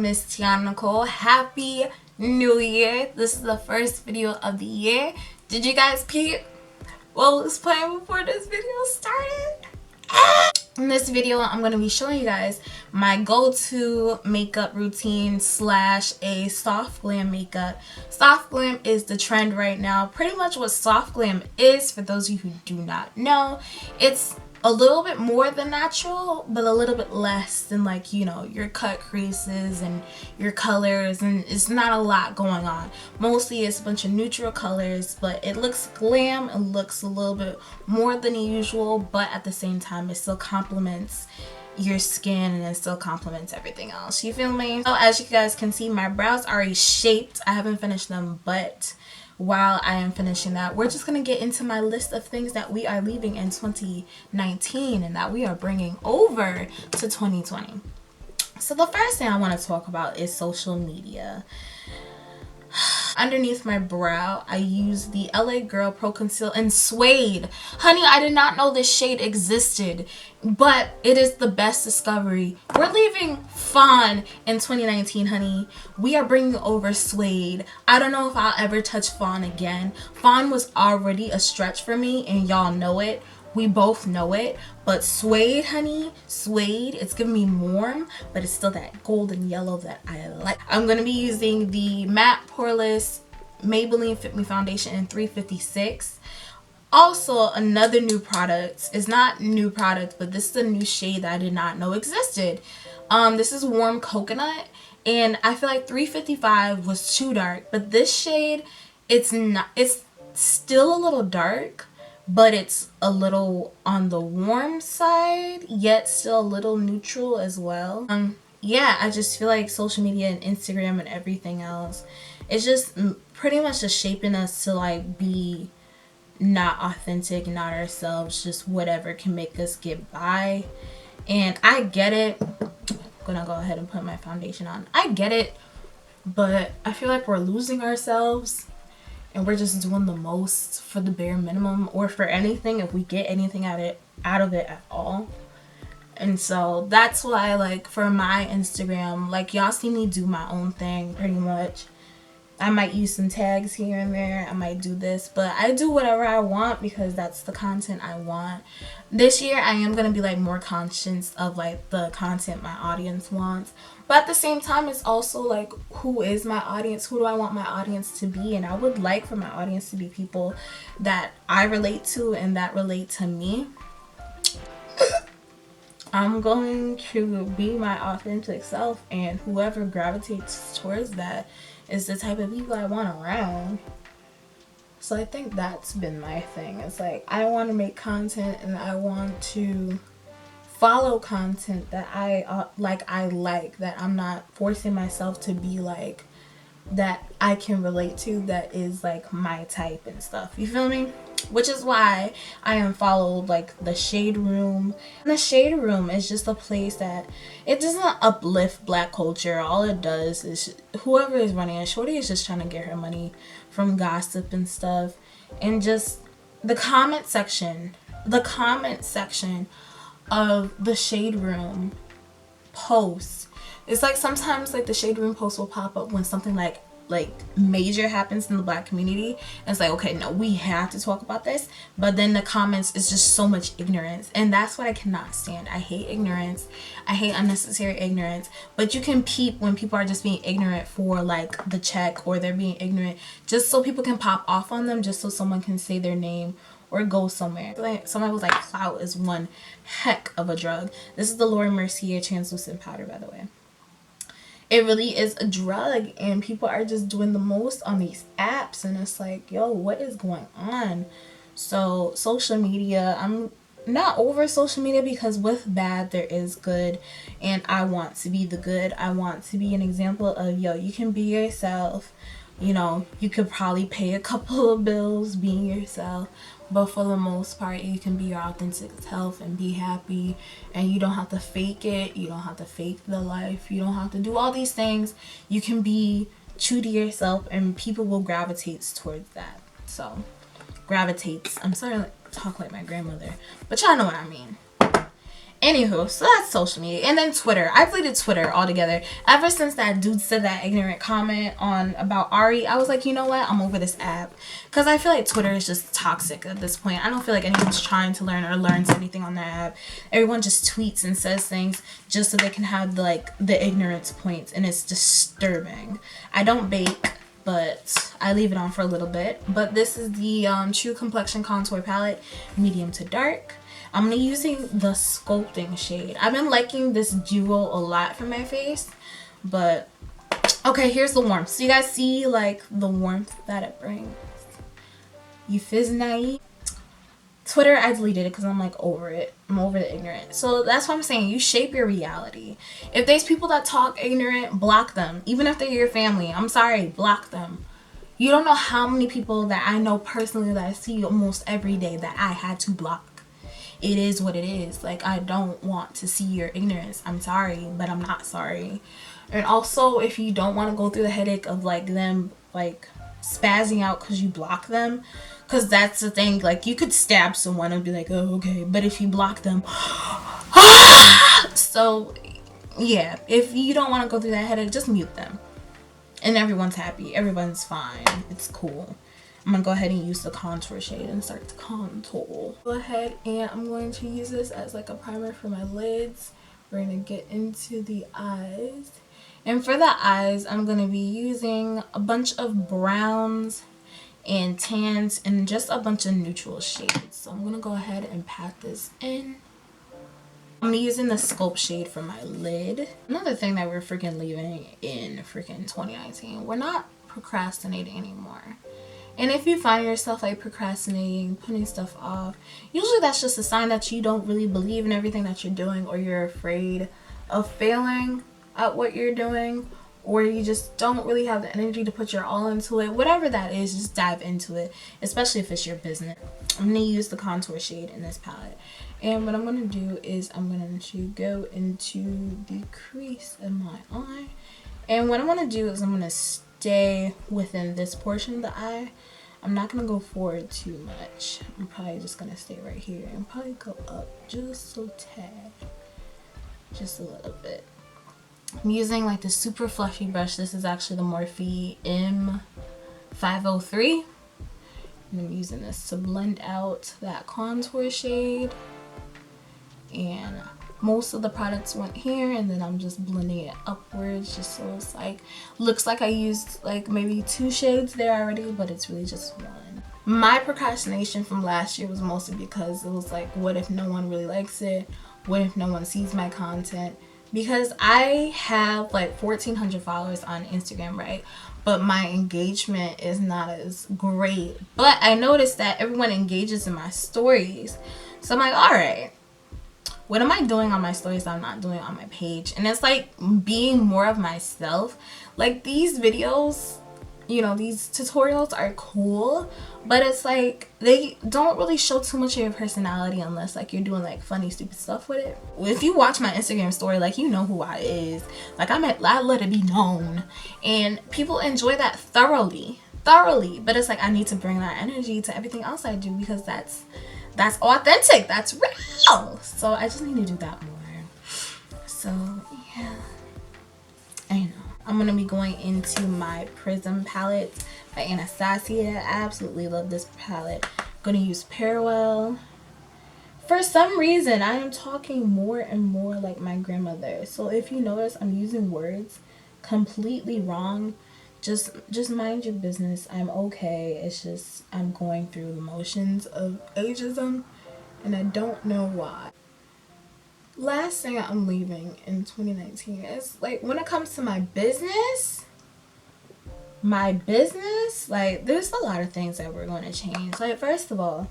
is Tiana Nicole. Happy New Year. This is the first video of the year. Did you guys peep what was playing before this video started? In this video, I'm going to be showing you guys my go-to makeup routine slash a soft glam makeup. Soft glam is the trend right now. Pretty much what soft glam is, for those of you who do not know, it's a little bit more than natural, but a little bit less than, like, you know, your cut creases and your colors, and it's not a lot going on. Mostly it's a bunch of neutral colors, but it looks glam. It looks a little bit more than usual, but at the same time it still complements your skin and it still complements everything else. You feel me? So as you guys can see, my brows are already shaped. I haven't finished them, but while I am finishing that, we're just going to get into my list of things that we are leaving in 2019 and that we are bringing over to 2020. So the first thing I want to talk about is social media. Underneath my brow, I use the LA Girl Pro.Conceal in Suede. Honey, I did not know this shade existed, but it is the best discovery. We're leaving Fawn in 2019, honey. We are bringing over Suede. I don't know if I'll ever touch Fawn again. Fawn was already a stretch for me, and y'all know it. We both know it, but Suede, honey, Suede, it's giving me warm, but it's still that golden yellow that I like. I'm going to be using the Matte Poreless Maybelline Fit Me Foundation in 356. Also, another new product, it's not new product, but this is a new shade that I did not know existed. This is Warm Coconut, and I feel like 355 was too dark, but this shade, it's still a little dark, but it's a little on the warm side, yet still a little neutral as well. Yeah, I just feel like social media and Instagram and everything else, it's just pretty much just shaping us to like be not authentic, not ourselves, just whatever can make us get by. And I get it. I'm gonna go ahead and put my foundation on. I get it, but I feel like we're losing ourselves. And we're just doing the most for the bare minimum, or for anything, if we get anything out of it at all. And so that's why, like, for my Instagram, like, y'all see me do my own thing pretty much. I might use some tags here and there. I might do this, but I do whatever I want because that's the content I want. This year I am going to be like more conscious of like the content my audience wants. But at the same time, it's also like, who is my audience? Who do I want my audience to be? And I would like for my audience to be people that I relate to and that relate to me. I'm going to be my authentic self, and whoever gravitates towards that is the type of people I want around. So I think that's been my thing. It's like, I want to make content and I want to follow content that I like, that I'm not forcing myself to be like, that I can relate to, that is like my type and stuff. You feel me? Which is why I unfollowed like the Shade Room. And the Shade Room is just a place that it doesn't uplift black culture. All it does is, whoever is running it, shorty is just trying to get her money from gossip and stuff. And just the comment section of the Shade Room posts, it's like sometimes like the Shade Room post will pop up when something like major happens in the black community, and it's like, okay, no, we have to talk about this. But then the comments is just so much ignorance, and that's what I cannot stand. I hate ignorance. I hate unnecessary ignorance. But you can peep when people are just being ignorant for like the check, or they're being ignorant just so people can pop off on them, just so someone can say their name or go somewhere. Like, someone was like, clout is one heck of a drug. This is the Mercier translucent powder, by the way. It really is a drug, and people are just doing the most on these apps, and it's like, yo, what is going on? So social media, I'm not over social media, because with bad there is good, and I want to be the good. I want to be an example of, yo, you can be yourself. You know, you could probably pay a couple of bills being yourself, but for the most part, you can be your authentic self and be happy, and you don't have to fake it. You don't have to fake the life. You don't have to do all these things. You can be true to yourself, and people will gravitate towards that. So, gravitates. I'm sorry to talk like my grandmother, but y'all know what I mean. Anywho, so that's social media. And then Twitter. I deleted Twitter altogether. Ever since that dude said that ignorant comment on about Ari, I was like, you know what? I'm over this app. Because I feel like Twitter is just toxic at this point. I don't feel like anyone's trying to learn or learns anything on that app. Everyone just tweets and says things just so they can have like the ignorance points. And it's disturbing. I don't bake, but I leave it on for a little bit. But this is the True Complexion Contour Palette, medium to dark. I'm gonna be using the sculpting shade. I've been liking this duo a lot for my face, but okay, here's the warmth. So you guys see like the warmth that it brings. You fizz naive. Twitter, I deleted it because I'm like over it. I'm over the ignorant. So that's what I'm saying. You shape your reality. If there's people that talk ignorant, block them. Even if they're your family, I'm sorry, block them. You don't know how many people that I know personally that I see almost every day that I had to block. It is what it is. Like, I don't want to see your ignorance. I'm sorry, but I'm not sorry. And also, if you don't want to go through the headache of like them like spazzing out because you block them, because that's the thing, like you could stab someone and be like, oh okay, but if you block them so yeah, if you don't want to go through that headache, just mute them and everyone's happy, everyone's fine, it's cool. I'm gonna go ahead and use the contour shade and start to contour. Go ahead and I'm going to use this as like a primer for my lids. We're gonna get into the eyes. And for the eyes, I'm gonna be using a bunch of browns and tans and just a bunch of neutral shades. So I'm gonna go ahead and pat this in. I'm using the Sculpt shade for my lid. Another thing that we're freaking leaving in freaking 2019, we're not procrastinating anymore. And if you find yourself like procrastinating, putting stuff off, usually that's just a sign that you don't really believe in everything that you're doing, or you're afraid of failing at what you're doing, or you just don't really have the energy to put your all into it. Whatever that is, just dive into it, especially if it's your business. I'm going to use the contour shade in this palette. And what I'm going to do is I'm going to go into the crease in my eye. And what I'm going to do is I'm going to stay within this portion of the eye. I'm not going to go forward too much. I'm probably just going to stay right here and probably go up just a tad. Just a little bit. I'm using like the super fluffy brush. This is actually the Morphe M503. And I'm using this to blend out that contour shade. And most of the products went here, and then I'm just blending it upwards just so it's like, looks like I used like maybe 2 shades there already, but it's really just 1. My procrastination from last year was mostly because it was like, what if no one really likes it? What if no one sees my content? Because I have like 1,400 followers on Instagram, right? But my engagement is not as great. But I noticed that everyone engages in my stories. So I'm like, all right, what am I doing on my stories that I'm not doing on my page? And it's like being more of myself. Like these videos, you know, these tutorials are cool, but it's like they don't really show too much of your personality unless like you're doing like funny stupid stuff with it. If you watch my Instagram story, like you know who I is. Like I let it be known, and people enjoy that thoroughly. But it's like I need to bring that energy to everything else I do, because that's authentic, that's real. So I just need to do that more. So yeah, I know. I'm gonna be going into my Prism palette by Anastasia. I absolutely love this palette. I'm gonna use Parallel. For some reason, I am talking more and more like my grandmother. So if you notice, I'm using words completely wrong. Just mind your business. I'm okay. It's just I'm going through the motions of ageism, and I don't know why. Last thing I'm leaving in 2019 is like when it comes to my business, like there's a lot of things that we're going to change. Like first of all,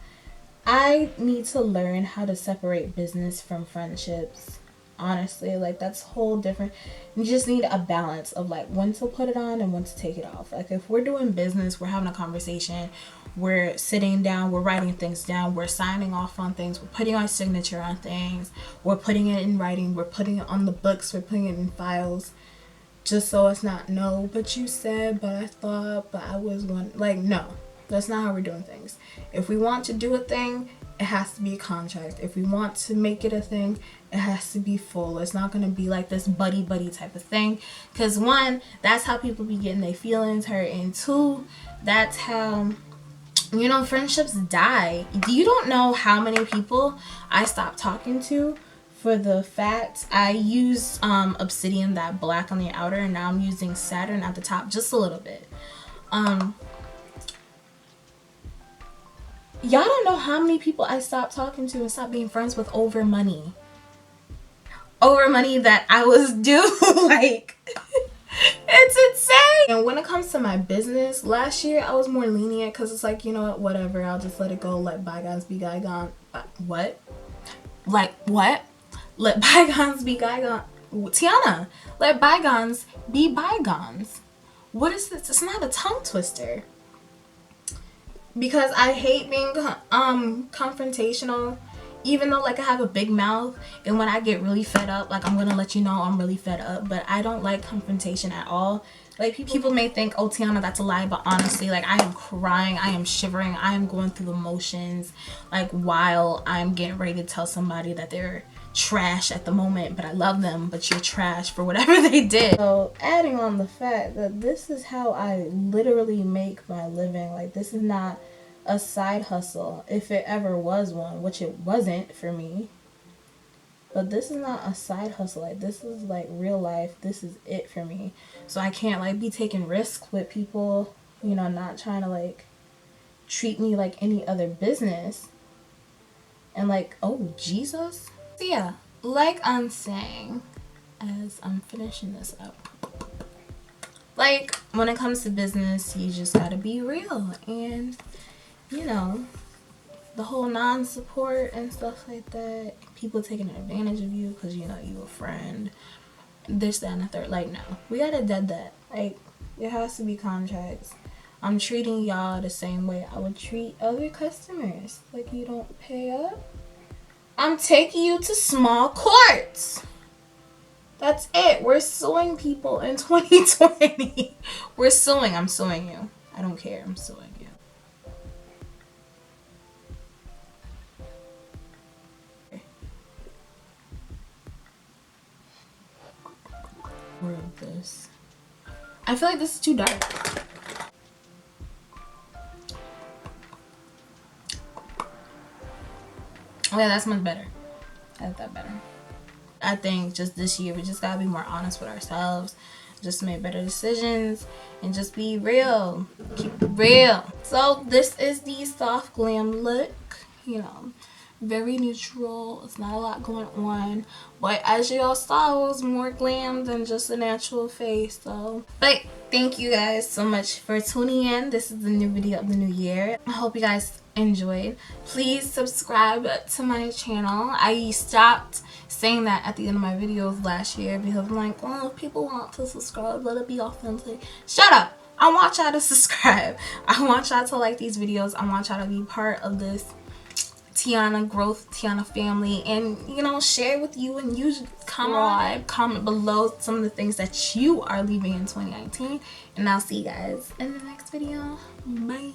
I need to learn how to separate business from friendships. Honestly, like that's whole different. You just need a balance of like when to put it on and when to take it off. Like if we're doing business, we're having a conversation, we're sitting down, we're writing things down, we're signing off on things, we're putting our signature on things, we're putting it in writing, we're putting it on the books, we're putting it in files, just so it's not no, but you said, but I thought, but I was going, like no, that's not how we're doing things. If we want to do a thing, it has to be a contract. If we want to make it a thing, it has to be full. It's not gonna be like this buddy type of thing, because one, that's how people be getting their feelings hurt, and two, that's how, you know, friendships die. You don't know how many people I stopped talking to for the fact I used Obsidian, that black on the outer, and now I'm using Saturn at the top just a little bit. Y'all don't know how many people I stopped talking to and stopped being friends with over money. Over money that I was due. Like, it's insane. And when it comes to my business, last year I was more lenient because it's like, you know what, whatever, I'll just let it go. Let bygones be bygones. What? Like, what? Let bygones be bygones. Tiana, let bygones be bygones. What is this? It's not a tongue twister. Because I hate being confrontational, even though like I have a big mouth, and when I get really fed up, like I'm gonna let you know I'm really fed up, but I don't like confrontation at all. Like people may think, oh Tiana, that's a lie, but honestly, like I am crying, I am shivering, I am going through the motions, like while I'm getting ready to tell somebody that they're trash at the moment, but I love them, but you're trash for whatever they did. So adding on the fact that this is how I literally make my living, like this is not a side hustle, if it ever was one, which it wasn't for me, but this is not a side hustle, like this is like real life, this is it for me. So I can't like be taking risks with people, you know, not trying to like treat me like any other business, and like, oh Jesus. So yeah, like I'm saying, as I'm finishing this up, like when it comes to business, you just gotta be real, and you know, the whole non-support and stuff like that, people taking advantage of you because you know you a friend, this, that, and the third, like no, we gotta dead that. Like there has to be contracts. I'm treating y'all the same way I would treat other customers. Like you don't pay up, I'm taking you to small courts. That's it. We're suing people in 2020. We're suing. I'm suing you. I don't care. I'm suing you. More of this. I feel like this is too dark. Oh yeah, that's much better. I like that better. I think just this year we just gotta be more honest with ourselves, just make better decisions, and just be real. Keep it real. So this is the soft glam look, you know, very neutral. It's not a lot going on, but as y'all saw, it was more glam than just a natural face. So, but thank you guys so much for tuning in. This is the new video of the new year. I hope you guys enjoyed. Please subscribe to my channel. I stopped saying that at the end of my videos last year because I'm like, well, if people want to subscribe, let it be authentic. Shut up. I want y'all to subscribe. I want y'all to like these videos. I want y'all to be part of this Tiana growth, Tiana family, and you know, share with you, and you comment below some of the things that you are leaving in 2019, and I'll see you guys in the next video. Bye.